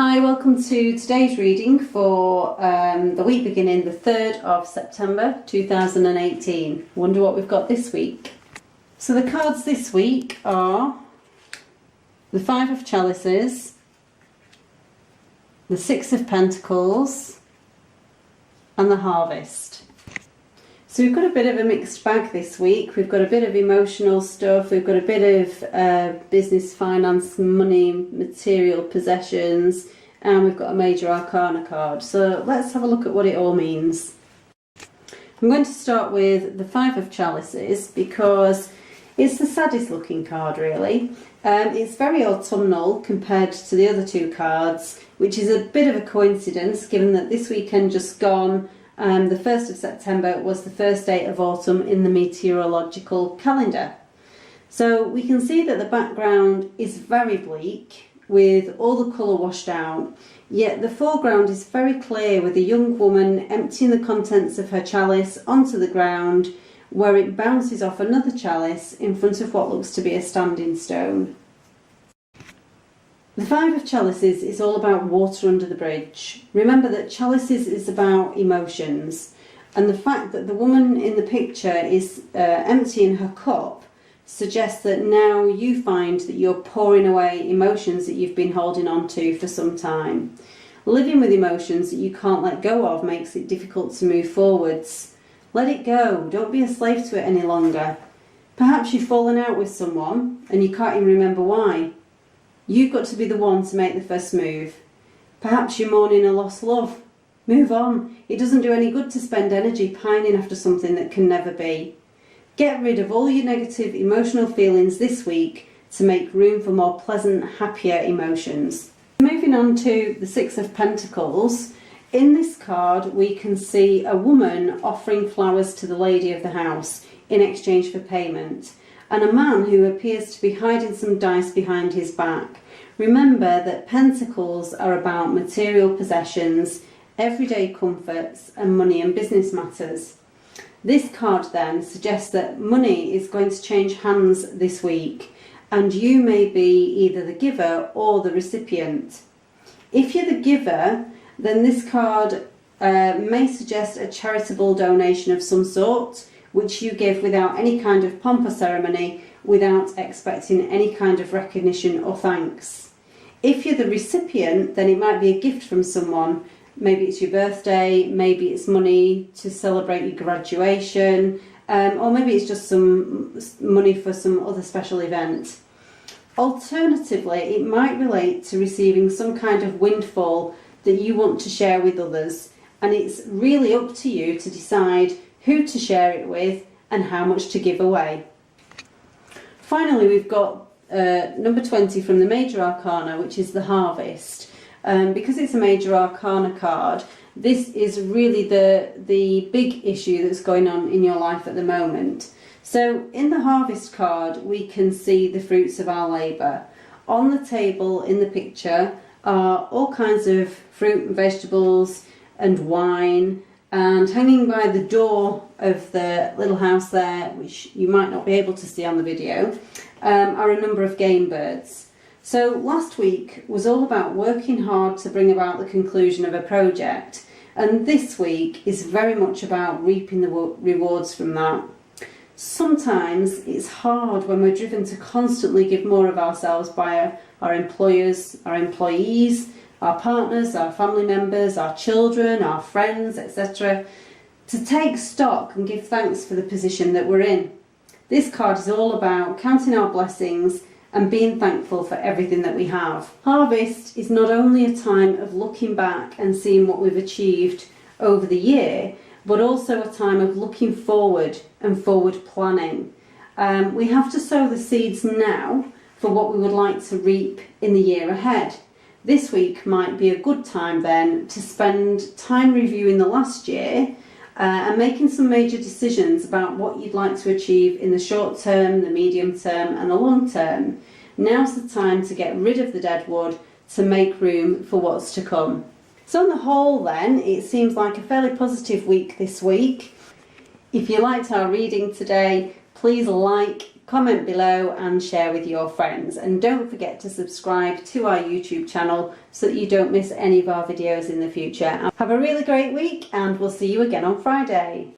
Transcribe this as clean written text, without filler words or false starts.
Hi, welcome to today's reading for the week beginning the 3rd of September 2018. Wonder what we've got this week. So the cards this week are the 5 of Chalices, the 6 of Pentacles and the Harvest. So we've got a bit of a mixed bag this week. We've got a bit of emotional stuff, we've got a bit of business, finance, money, material possessions, and we've got a major arcana card. So let's have a look at what it all means. I'm going to start with the 5 of Chalices because it's the saddest looking card really. It's very autumnal compared to the other two cards, which is a bit of a coincidence given that this weekend just gone, the 1st of September was the first day of autumn in the meteorological calendar. So we can see that the background is very bleak with all the colour washed out, yet the foreground is very clear with a young woman emptying the contents of her chalice onto the ground where it bounces off another chalice in front of what looks to be a standing stone. The 5 of Chalices is all about water under the bridge. Remember that Chalices is about emotions, and the fact that the woman in the picture is emptying her cup suggests that now you find that you're pouring away emotions that you've been holding on to for some time. Living with emotions that you can't let go of makes it difficult to move forwards. Let it go, don't be a slave to it any longer. Perhaps you've fallen out with someone and you can't even remember why. You've got to be the one to make the first move. Perhaps you're mourning a lost love. Move on. It doesn't do any good to spend energy pining after something that can never be. Get rid of all your negative emotional feelings this week to make room for more pleasant, happier emotions. Moving on to the 6 of Pentacles. In this card we can see a woman offering flowers to the lady of the house in exchange for payment, and a man who appears to be hiding some dice behind his back. Remember that Pentacles are about material possessions, everyday comforts and money and business matters. This card then suggests that money is going to change hands this week and you may be either the giver or the recipient. If you're the giver, then this card may suggest a charitable donation of some sort, which you give without any kind of pomp or ceremony, without expecting any kind of recognition or thanks. If you're the recipient, then it might be a gift from someone. Maybe it's your birthday, maybe it's money to celebrate your graduation, or maybe it's just some money for some other special event. Alternatively, it might relate to receiving some kind of windfall that you want to share with others, and it's really up to you to decide who to share it with and how much to give away. Finally, we've got number 20 from the Major Arcana, which is the Harvest. Because it's a Major Arcana card, this is really the big issue that's going on in your life at the moment. So in the Harvest card we can see the fruits of our labour. On the table in the picture are all kinds of fruit and vegetables and wine, and hanging by the door of the little house there, which you might not be able to see on the video, are a number of game birds. So last week was all about working hard to bring about the conclusion of a project, and this week is very much about reaping the rewards from that. Sometimes it's hard when we're driven to constantly give more of ourselves by our employers, our employees, our partners, our family members, our children, our friends, etc., to take stock and give thanks for the position that we're in. This card is all about counting our blessings and being thankful for everything that we have. Harvest is not only a time of looking back and seeing what we've achieved over the year, but also a time of looking forward and forward planning. We have to sow the seeds now for what we would like to reap in the year ahead. This week might be a good time then to spend time reviewing the last year and making some major decisions about what you'd like to achieve in the short term, the medium term and the long term. Now's the time to get rid of the dead wood to make room for what's to come. So on the whole then, it seems like a fairly positive week this week. If you liked our reading today, please like, comment below and share with your friends. And don't forget to subscribe to our YouTube channel so that you don't miss any of our videos in the future. Have a really great week, and we'll see you again on Friday.